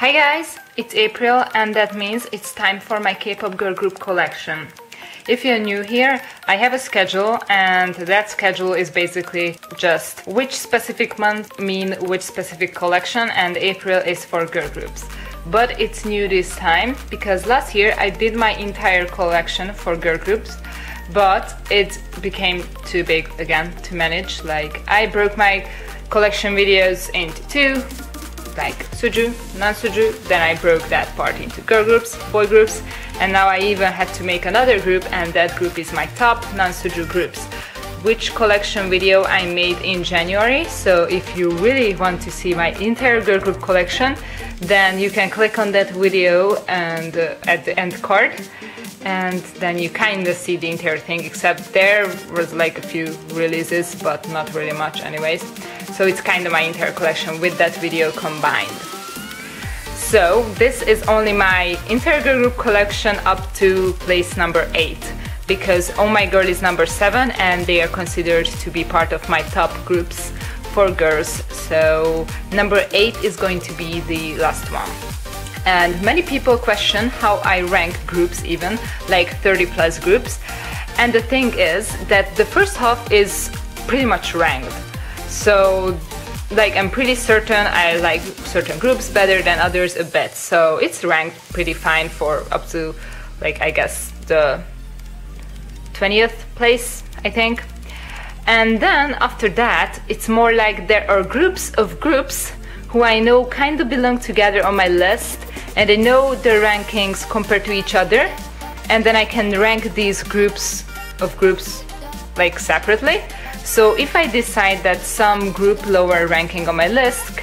Hi guys, it's April and that means it's time for my Kpop Girl Group Collection. If you're new here, I have a schedule and that schedule is basically just which specific month mean which specific collection, and April is for girl groups. But it's new this time because last year I did my entire collection for girl groups, but it became too big again to manage. Like, I broke my collection videos into two, like Suju, non-Suju, then I broke that part into girl groups, boy groups, and now I even had to make another group, and that group is my top non-Suju groups, which collection video I made in January. So if you really want to see my entire girl group collection, then you can click on that video and at the end card, and then you kind of see the entire thing, except there was like a few releases, but not really much anyways. So it's kind of my entire collection with that video combined. So this is only my entire girl group collection up to place number 8, because Oh My Girl is number 7 and they are considered to be part of my top groups for girls. So number 8 is going to be the last one. And many people question how I rank groups, even like 30 plus groups. And the thing is that the first half is pretty much ranked. So like, I'm pretty certain I like certain groups better than others a bit. So it's ranked pretty fine for up to, like, I guess the 20th place, I think. And then after that, it's more like there are groups of groups who I know kind of belong together on my list, and I know their rankings compared to each other, and then I can rank these groups of groups like separately. So if I decide that some group lower ranking on my list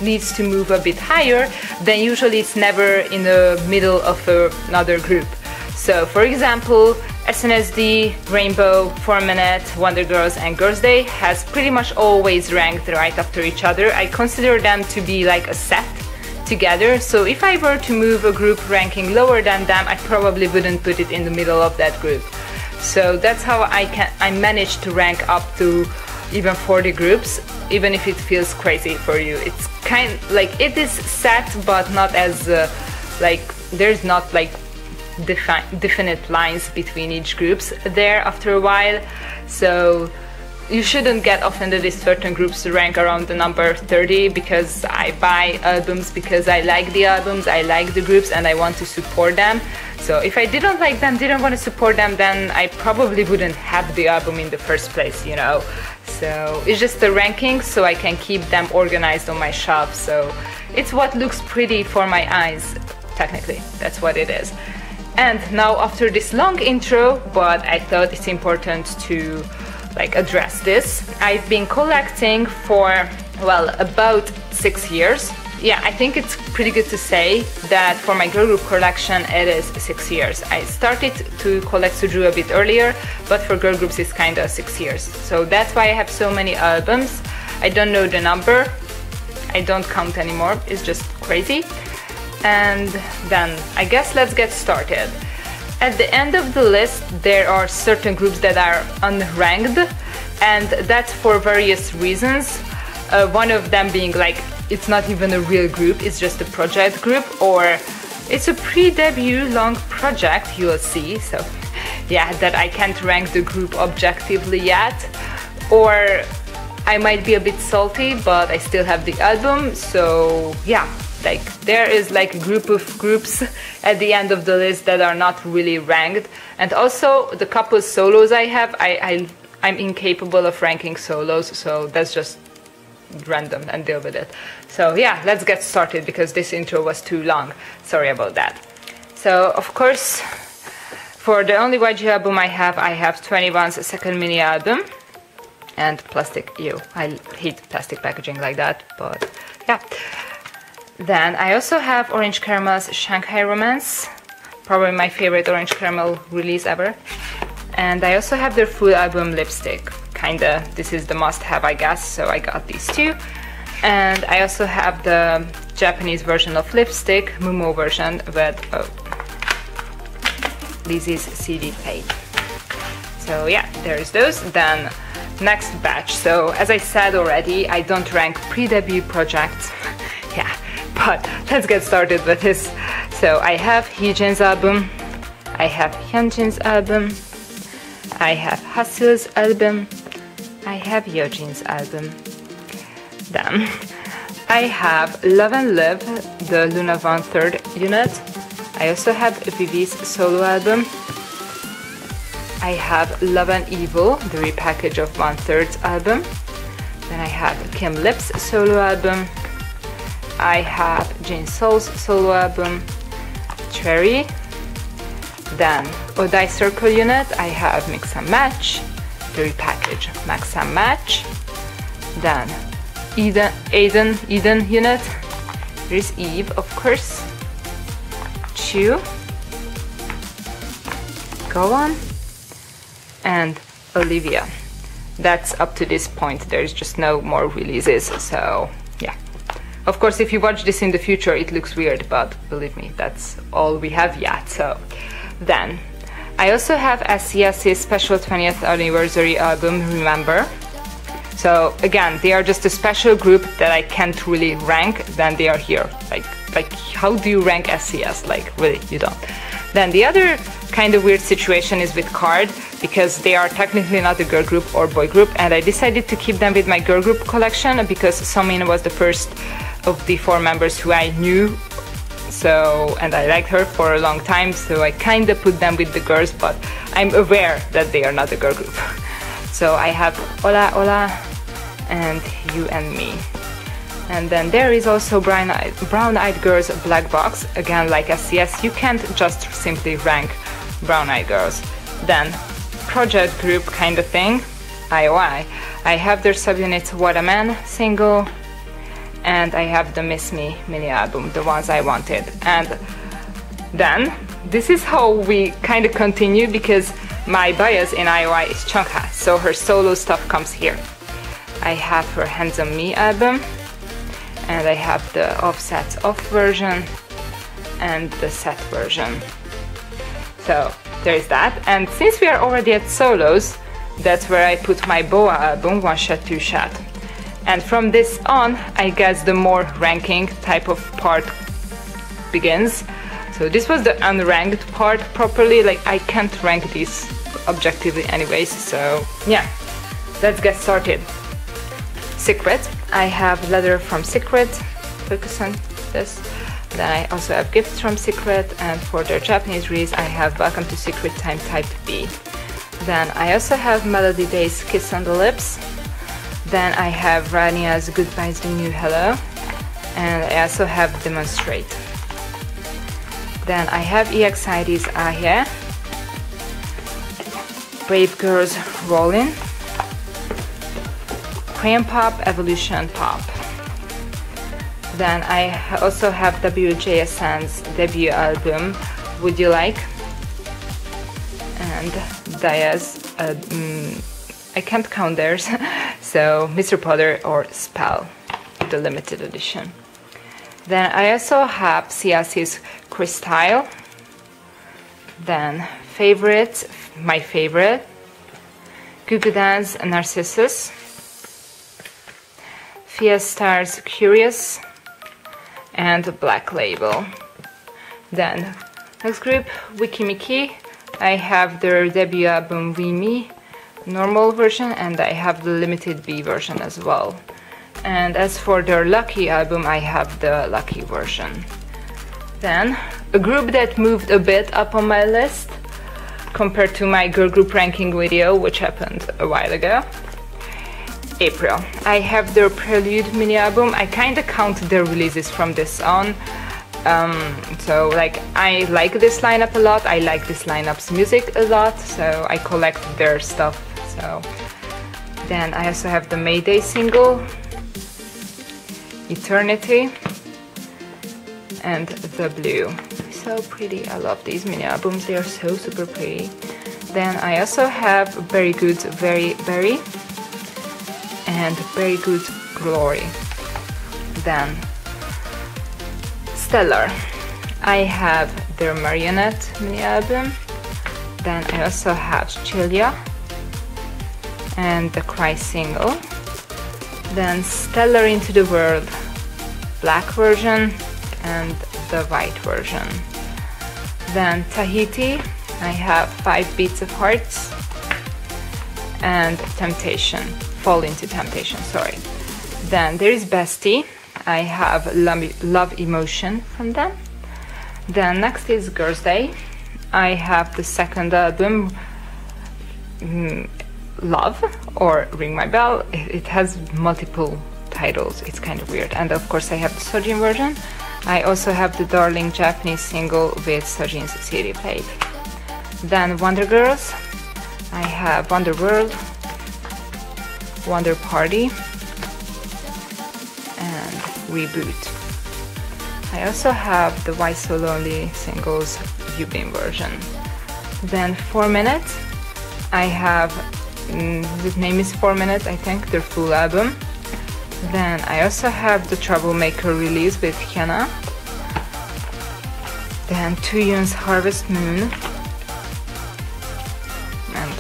needs to move a bit higher, then usually it's never in the middle of another group. So for example, SNSD, Rainbow, 4 Minute, Wonder Girls and Girls' Day has pretty much always ranked right after each other. I consider them to be like a set together, so if I were to move a group ranking lower than them, I probably wouldn't put it in the middle of that group. So that's how I managed to rank up to even 40 groups, even if it feels crazy for you. It's kind like, it is set, but not as like, there's not like definite lines between each groups there after a while. So you shouldn't get offended if certain groups rank around the number 30, because I buy albums because I like the albums, I like the groups, and I want to support them. So if I didn't like them, didn't want to support them, then I probably wouldn't have the album in the first place, you know. So it's just the ranking, so I can keep them organized on my shelf. So it's what looks pretty for my eyes, technically, that's what it is. And now after this long intro, but I thought it's important to like address this. I've been collecting for, well, about 6 years. Yeah, I think it's pretty good to say that for my girl group collection it is 6 years. I started to collect Suju a bit earlier, but for girl groups it's kind of 6 years. So that's why I have so many albums. I don't know the number, I don't count anymore, it's just crazy. And then I guess let's get started. At the end of the list there are certain groups that are unranked, and that's for various reasons. One of them being like, it's not even a real group, it's just a project group, or it's a pre-debut long project, you'll see. So yeah, that I can't rank the group objectively yet. Or I might be a bit salty, but I still have the album. So yeah, like, there is like a group of groups at the end of the list that are not really ranked. And also the couple solos I have, I'm incapable of ranking solos, so that's just random, and deal with it. So yeah, let's get started because this intro was too long, sorry about that. So of course, for the only YG album I have 21's second mini album and plastic, ew, I hate plastic packaging like that, but yeah. Then I also have Orange Caramel's Shanghai Romance, probably my favorite Orange Caramel release ever. And I also have their full album Lipstick, kinda, this is the must-have I guess, so I got these two. And I also have the Japanese version of Lipstick, Mumo version, with Lizzie's CD page. So yeah, there's those. Then next batch. So as I said already, I don't rank pre-debut projects. Yeah, but let's get started with this. So I have Heejin's album, I have Hyunjin's album, I have Haseul's album, I have Yeojin's album. Then I have Love and Live, the Luna Von third unit. I also have Vivi's solo album. I have Love and Evil, the repackage of 1/3 album. Then I have Kim Lip's solo album. I have Jin Seol's solo album, Cherry. Then i.o.i Circle unit, I have Mix and Match, the repackage Max and Match. Then Eden unit, there's Eve, of course, Chu, Go On, and Olivia. That's up to this point, there's just no more releases, so yeah. Of course, if you watch this in the future, it looks weird, but believe me, that's all we have yet. So then I also have S.E.S.'s special 20th anniversary album, Remember. So again, they are just a special group that I can't really rank, then they are here. Like how do you rank S.E.S? Like really, you don't. Then the other kind of weird situation is with Card, because they are technically not a girl group or boy group, and I decided to keep them with my girl group collection because Somin was the first of the 4 members who I knew, so, and I liked her for a long time, so I kinda put them with the girls, but I'm aware that they are not a girl group. So I have Ola Ola and You and Me. And then there is also Brown Eyed Girls Black Box. Again, like S.E.S, you can't just simply rank Brown Eyed Girls. Then project group kind of thing, i.o.i. I have their subunits What a Man single, and I have the Miss Me mini album, the ones I wanted. And then this is how we kind of continue, because my bias in i.o.i is Chungha, so her solo stuff comes here. I have her Hands on Me album, and I have the Offset's Off version and the set version. So there's that. And since we are already at solos, that's where I put my Boa album, One Shot, Two Shot. And from this on, I guess the more ranking type of part begins. So this was the unranked part properly, like I can't rank these objectively anyways, so yeah, let's get started. Secret, I have Letter from Secret, focus on this. Then I also have Gifts from Secret, and for their Japanese release I have Welcome to Secret Time Type B. Then I also have Melody Day's Kiss on the Lips. Then I have Rania's Goodbye's the New Hello, and I also have Demonstrate. Then I have EXID's Ah-Yeah, Brave Girls Rollin', Korean Pop Evolution Pop. Then I also have WJSN's debut album Would You Like, and Daya's I can't count theirs, so Mr. Potter or Spell, the limited edition. Then I also have S.E.S.'s Crystyle. Then Favorites, my favorite, Gugudan's Narcissus, Fiestar's Curious, and Black Label. Then next group, Wikimiki. I have their debut album We Me, normal version, and I have the limited B version as well. And as for their Lucky album, I have the Lucky version. Then a group that moved a bit up on my list compared to my girl group ranking video, which happened a while ago. April. I have their Prelude mini album. I kinda count their releases from this on. So like I like this lineup a lot. I like this lineup's music a lot, so I collect their stuff. So then I also have the Mayday single, Eternity, and The Blue. So pretty. I love these mini albums. They are so super pretty. Then I also have Very Good, Very Very, and Very Good Glory. Then Stellar. I have their Marionette mini album. Then I also have Chilia and the Cry single. Then Stellar Into the World, black version. and the white version. Then Tahiti, I have 5 Beats of Hearts, and Temptation, Fall into Temptation, sorry. Then there is Bestie, I have Love Emotion from them. Then next is Girls' Day, I have the second album, Love or Ring My Bell. It has multiple titles, it's kind of weird. And of course I have the Sojin version. I also have the Darling Japanese single with Sojin's CD played. Then Wonder Girls, I have Wonder World, Wonder Party, and Reboot. I also have the Why So Lonely singles Yubin version. Then 4 Minutes, I have, the name is 4 Minutes, I think, their full album. Then I also have the Troublemaker release with Hyuna. Then Taeyeon's Harvest Moon. And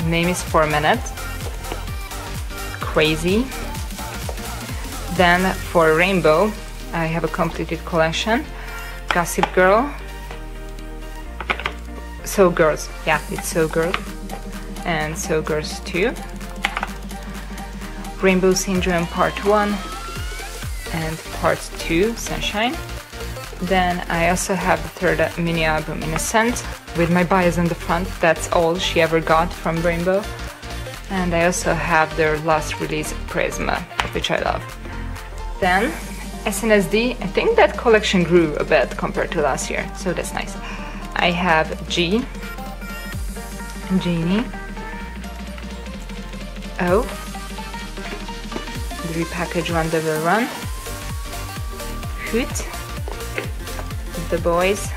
name is 4 Minutes. Crazy. Then for Rainbow, I have a completed collection. Gossip Girl. So Girls, yeah, it's So Girl. And So Girls 2. Rainbow Syndrome Part 1 and Part 2, Sunshine. Then I also have the third mini album, Innocent, with my bias on the front. That's all she ever got from Rainbow. And I also have their last release, Prisma, which I love. Then SNSD, I think that collection grew a bit compared to last year, so that's nice. I have G, Genie, O, the repackaged One Devil Run, Hoot, The Boys.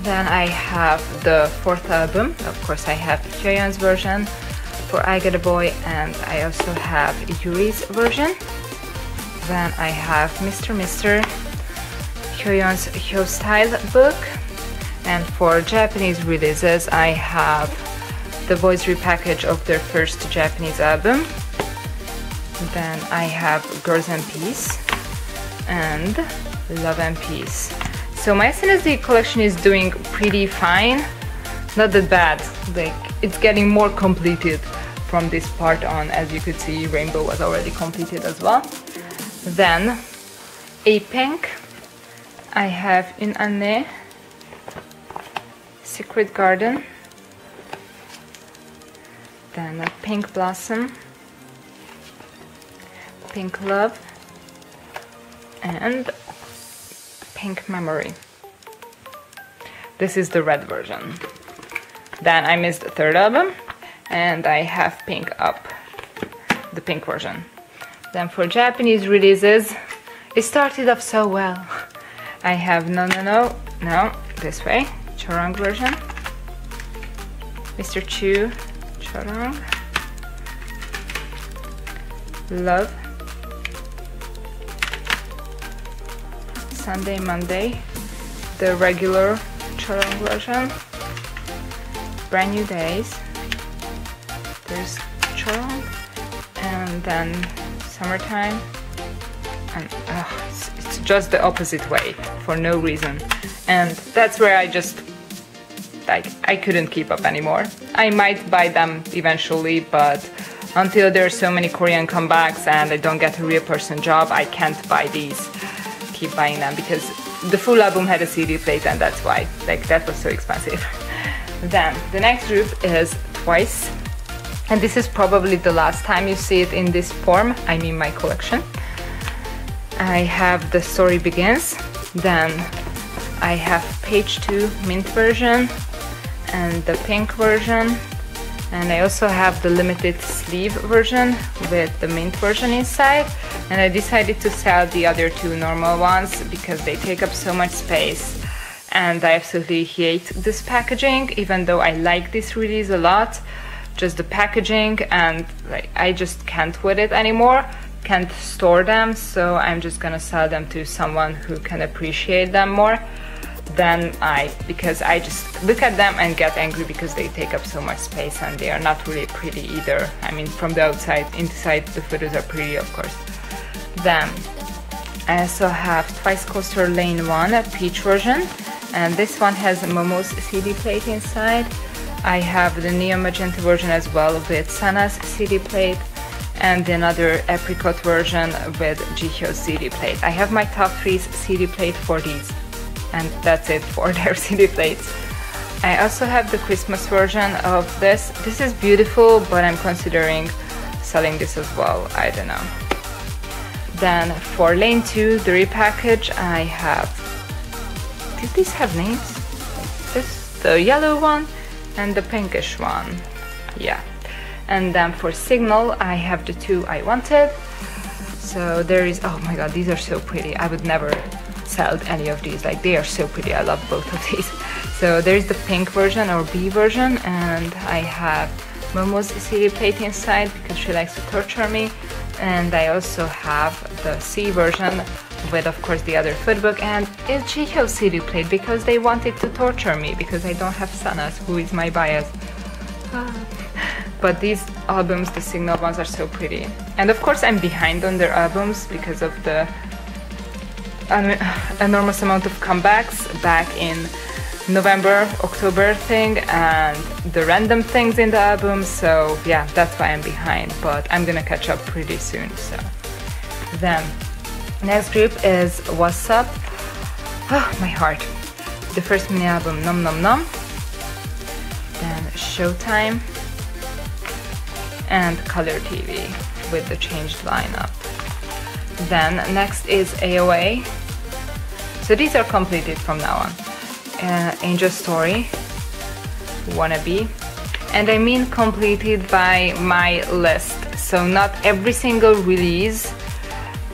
Then I have the fourth album. Of course I have Hyoyeon's version for I Got a Boy, and I also have Yuri's version. Then I have Mr. Hyoyeon's Hyo Style book. And for Japanese releases, I have the Boys repackage of their first Japanese album. Then I have Girls and Peace and Love and Peace. So my SNSD collection is doing pretty fine, not that bad. Like, it's getting more completed from this part on. As you could see, Rainbow was already completed as well. Then A-Pink, I have In Anne, Secret Garden, then a Pink Blossom, Pink Love, and Pink Memory. This is the red version. Then I missed the third album, and I have Pink Up, the pink version. Then for Japanese releases, it started off so well. I have No, this way, Chorong version, Mr. Chu, Chorong, Love, Sunday, Monday, the regular Chorong version, Brand New Days, there's Chorong, and then Summertime, and it's just the opposite way for no reason. And that's where I just, like, I couldn't keep up anymore. I might buy them eventually, but until there are so many Korean comebacks and I don't get a real person job, I can't buy these, keep buying them, because the full album had a CD plate, and that's why, like, that was so expensive. Then the next group is Twice, and this is probably the last time you see it in this form, I mean my collection. I have The Story Begins, then I have Page 2 mint version and the pink version, and I also have the limited sleeve version with the mint version inside, and I decided to sell the other two normal ones because they take up so much space and I absolutely hate this packaging, even though I like this release a lot. Just the packaging, and like, I just can't with it anymore, can't store them, so I'm just gonna sell them to someone who can appreciate them more than because I just look at them and get angry because they take up so much space and they are not really pretty either. I mean, from the outside, inside the photos are pretty, of course. Then I also have Twice Coaster Lane 1, a peach version, and this one has Momo's CD plate inside. I have the Neo Magenta version as well with Sana's CD plate, and another apricot version with Jihyo's CD plate. I have my top 3's CD plate for these, and that's it for their CD plates. I also have the Christmas version of this. This is beautiful, but I'm considering selling this as well, I don't know. Then for Lane 2, the repackage, I have... Did these have names? This, the yellow one and the pinkish one. Yeah. And then for Signal, I have the 2 I wanted. So there is... Oh my god, these are so pretty. I would never sell any of these. Like, they are so pretty. I love both of these. So there's the pink version or B version, and I have Momo's CD plate inside because she likes to torture me. And I also have the C version with, of course, the other footbook, and it's Jihyo's CD plate because they wanted to torture me because I don't have Sana's, who is my bias. But these albums, the Signal ones, are so pretty. And of course I'm behind on their albums because of the enormous amount of comebacks back in November, October thing, and the random things in the album. So yeah, that's why I'm behind, but I'm gonna catch up pretty soon. So then next group is What's Up. Oh, my heart. The first mini album, Nom Nom Nom. Then Showtime and Color TV with the changed lineup. Then next is i.o.i. So these are completed from now on. Angel Story, Wannabe, and I mean completed by my list. So not every single release.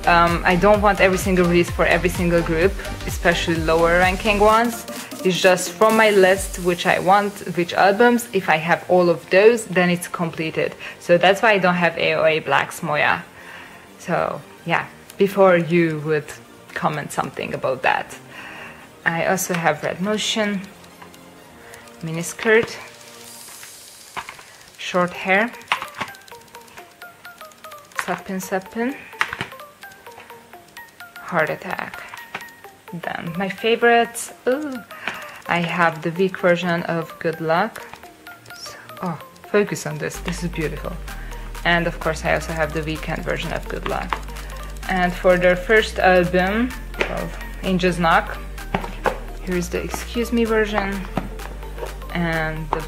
I don't want every single release for every single group, especially lower ranking ones. It's just from my list which I want, which albums. If I have all of those, then it's completed. So that's why I don't have i.o.i, Black's, Moya. So yeah, before you would comment something about that. I also have Red Motion, miniskirt, short hair, Sapin, Heart Attack. Then my favorites, I have the Vixx version of Good Luck. So, oh, focus on this, this is beautiful. And of course I also have the Weekend version of Good Luck. And for their first album, well, Angel's Knock, here's the Excuse Me version and the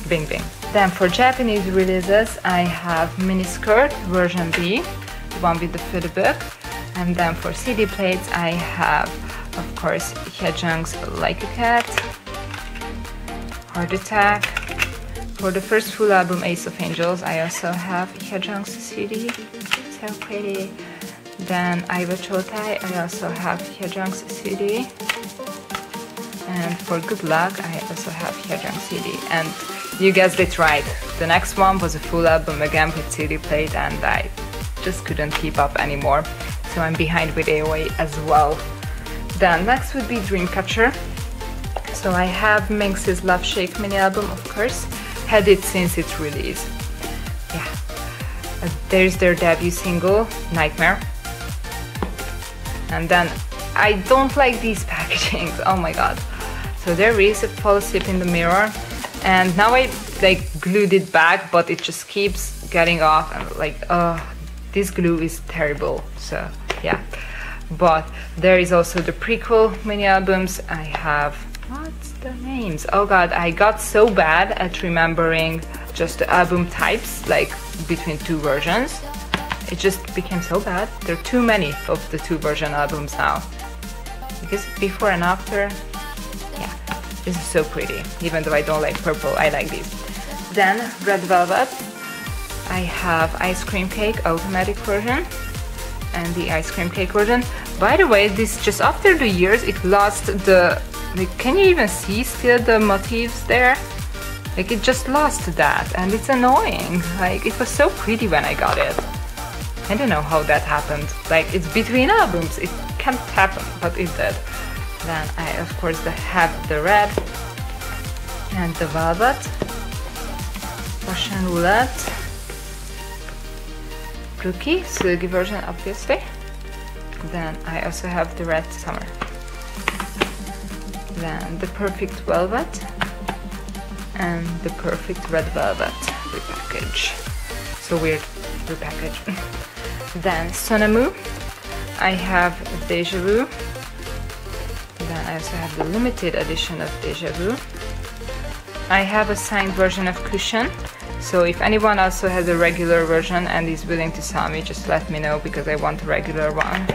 Bing Bing. Then for Japanese releases, I have Miniskirt version B, the one with the footbook. And then for CD plates, I have, of course, Hyejung's Like a Cat, Heart Attack. For the first full album, Ace of Angels, I also have Hyejung's CD, so pretty. Then I.o.i, I also have Hyejung's CD. And for Good Luck, I also have Hyejung's CD. And you guessed it right, the next one was a full album again with CD plate, and I just couldn't keep up anymore. So I'm behind with i.o.i as well. Then next would be Dreamcatcher. So I have Minx's Love Shake mini album, of course. Had it since its release. Yeah. There's their debut single, Nightmare. And then I don't like these packagings, oh my god. So there is a fall asleep in the mirror, and now I like glued it back, but it just keeps getting off, and like, this glue is terrible. So yeah, but there is also the prequel mini albums. I have, what's the names? Oh god, I got so bad at remembering just the album types, like between two versions. It just became so bad. There are too many of the 2-version albums now. Because before and after, yeah, this is so pretty. Even though I don't like purple, I like these. Then Red Velvet. I have Ice Cream Cake automatic version and the Ice Cream Cake version. By the way, this just after the years, it lost the, like, can you even see still the motifs there? Like, it just lost that, and it's annoying. Like, it was so pretty when I got it. I don't know how that happened. Like, it's between albums, it can't happen, but it did. Then I, of course, have the red and the velvet, Russian roulette, Rookie, Silky version, obviously, Then I also have the Red Summer. Then the Perfect Velvet and the Perfect Red Velvet repackage. So weird repackage. Then Sonamu. I have Deja Vu. Then I also have the limited edition of Deja Vu. I have a signed version of Cushion. So if anyone also has a regular version and is willing to sell me, just let me know because I want a regular one.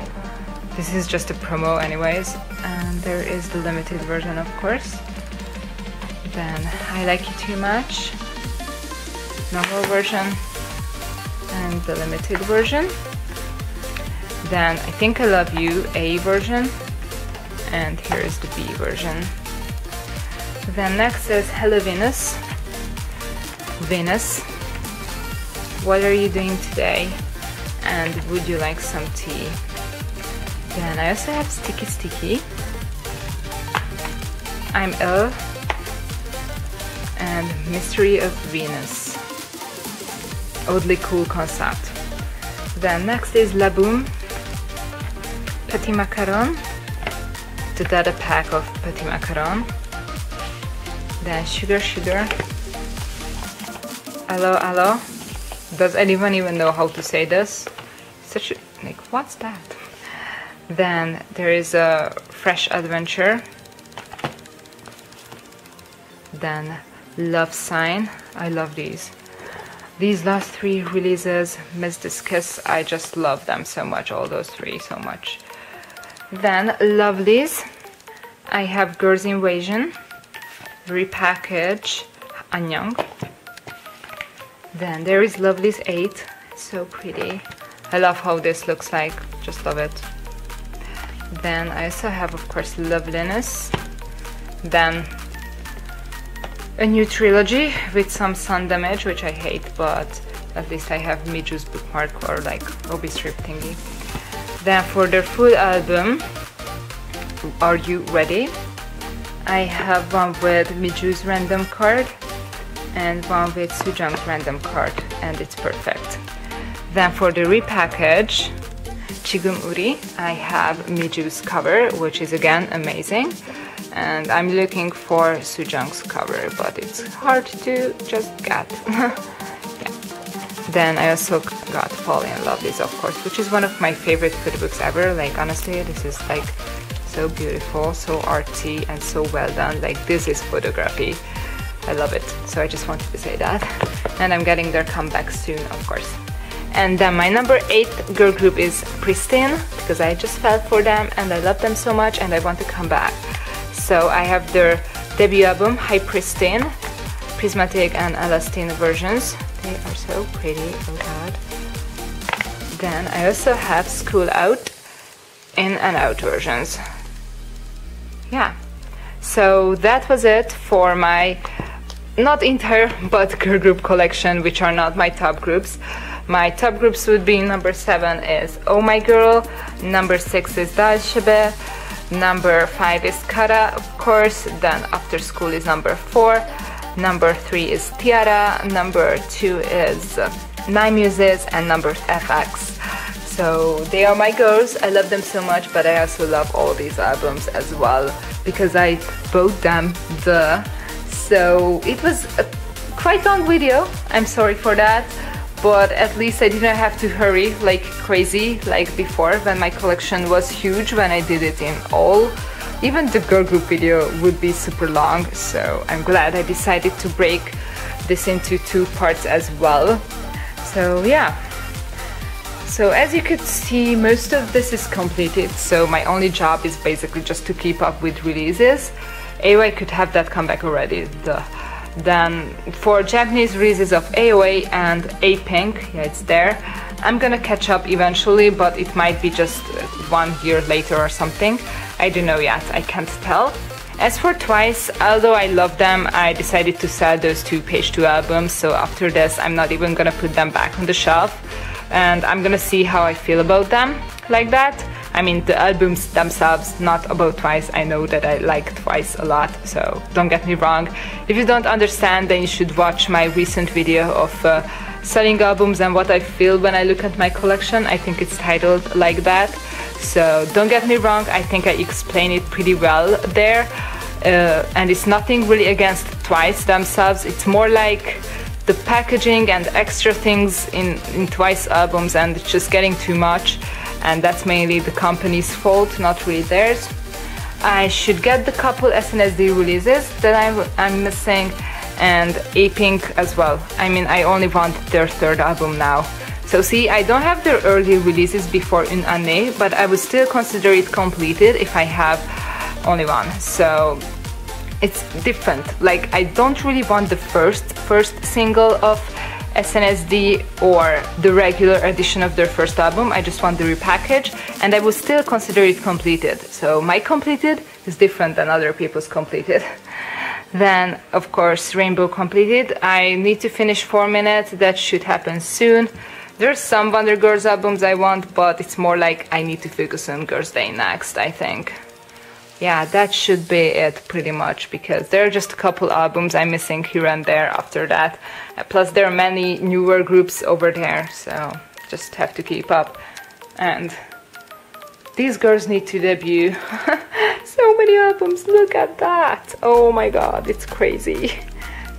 This is just a promo anyways. And there is the limited version, of course. Then I Like You Too Much, normal version, and the limited version. Then I Think I Love You, A version, and here is the B version. Then next is Hello Venus. Venus, what are you doing today? And would you like some tea? Then I also have Sticky Sticky, I'm Ill, and Mystery of Venus. Oddly cool concept. Then next is La Boom, Petit Macaron, the data pack of Petit Macaron. Then Sugar Sugar, Allo Allo. Does anyone even know how to say this? Such a, like, what's that? Then there is a Fresh Adventure. Then Love Sign. I love these. These last three releases, Ms Kiss, I just love them so much, all those three so much. Then Lovelyz. I have Girls Invasion, repackage, Annyeong. Then there is Lovelyz 8, it's so pretty. I love how this looks like, just love it. Then I also have, of course, Loveliness. Then a new trilogy with some sun damage, which I hate, but at least I have Miju's bookmark or like Obi strip thingy. Then for their full album, Are You Ready? I have one with Miju's random card and one with Sujung's random card, and it's perfect. Then for the repackage, Chigum Uri, I have Miju's cover, which is again amazing. And I'm looking for Sujung's cover, but it's hard to just get. Yeah. Then I also got Fall in Lovelyz, of course, which is one of my favorite food books ever. Like, honestly, this is like so beautiful, so artsy, and so well done. Like, this is photography. I love it. So I just wanted to say that. And I'm getting their comeback soon, of course. And then my number 8 girl group is Pristine, because I just fell for them and I love them so much and I want to come back. So I have their debut album, High Pristine, Prismatic and Elastine versions. They are so pretty, oh god. Then I also have School Out, In and Out versions. Yeah, so that was it for my, not entire, but girl group collection, which are not my top groups. My top groups would be number 7 is Oh My Girl, number 6 is Dalshebe, number 5 is Kara, of course, then After School is number 4, number 3 is Tiara, number 2 is Nine Muses, and number FX. So they are my girls, I love them so much, but I also love all these albums as well, because I bought them, so it was a quite long video, I'm sorry for that. But at least I didn't have to hurry like crazy like before when my collection was huge, when I did it in all. Even the girl group video would be super long, so I'm glad I decided to break this into 2 parts as well. So yeah. So as you could see, most of this is completed, so my only job is basically just to keep up with releases. i.o.i could have that come back already, duh. Then for Japanese releases of i.o.i and A-Pink, yeah, it's there. I'm gonna catch up eventually, but it might be just 1 year later or something. I don't know yet, I can't tell. As for Twice, although I love them, I decided to sell those 2 page 2 albums, so after this I'm not even gonna put them back on the shelf. And I'm gonna see how I feel about them, like that. I mean, the albums themselves, not about Twice. I know that I like Twice a lot, so don't get me wrong. If you don't understand, then you should watch my recent video of selling albums and what I feel when I look at my collection. I think it's titled like that. So don't get me wrong, I think I explained it pretty well there. And it's nothing really against Twice themselves, it's more like the packaging and extra things in Twice albums, and it's just getting too much, and that's mainly the company's fault, not really theirs. I should get the couple SNSD releases that I'm missing, and A-Pink as well. I mean, I only want their third album now. So see, I don't have their early releases before Une Année, but I would still consider it completed if I have only one. So it's different. Like, I don't really want the first single of SNSD or the regular edition of their first album. I just want the repackage, and I would still consider it completed. So my completed is different than other people's completed. Then, of course, Rainbow completed. I need to finish 4 Minutes. That should happen soon. There's some Wonder Girls albums I want, but it's more like I need to focus on Girls' Day next, I think. Yeah, that should be it pretty much, because there are just a couple albums I'm missing here and there after that. Plus there are many newer groups over there, so just have to keep up. And these girls need to debut. So many albums, look at that! Oh my god, it's crazy.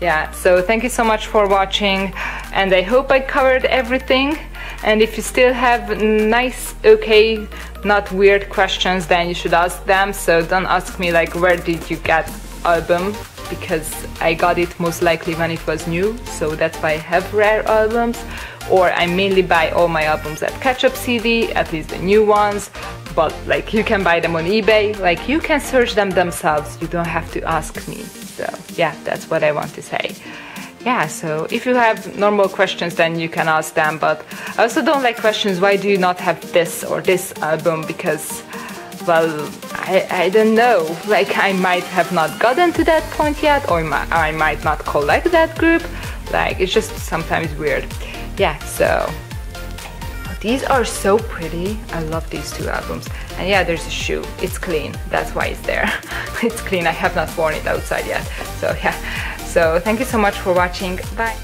Yeah, so thank you so much for watching, and I hope I covered everything. And if you still have nice, okay, not weird questions, then you should ask them. So don't ask me like, where did you get album, because I got it most likely when it was new, so that's why I have rare albums. Or I mainly buy all my albums at Ketchup CD, at least the new ones, but like you can buy them on eBay, like you can search them themselves, you don't have to ask me. So yeah, that's what I want to say. Yeah, so if you have normal questions, then you can ask them, but I also don't like questions, why do you not have this or this album, because, well, I don't know, like I might have not gotten to that point yet, or I might not collect that group, like it's just sometimes weird. Yeah, so these are so pretty. I love these two albums. And yeah, there's a shoe. It's clean. That's why it's there. It's clean. I have not worn it outside yet. So yeah. So thank you so much for watching. Bye.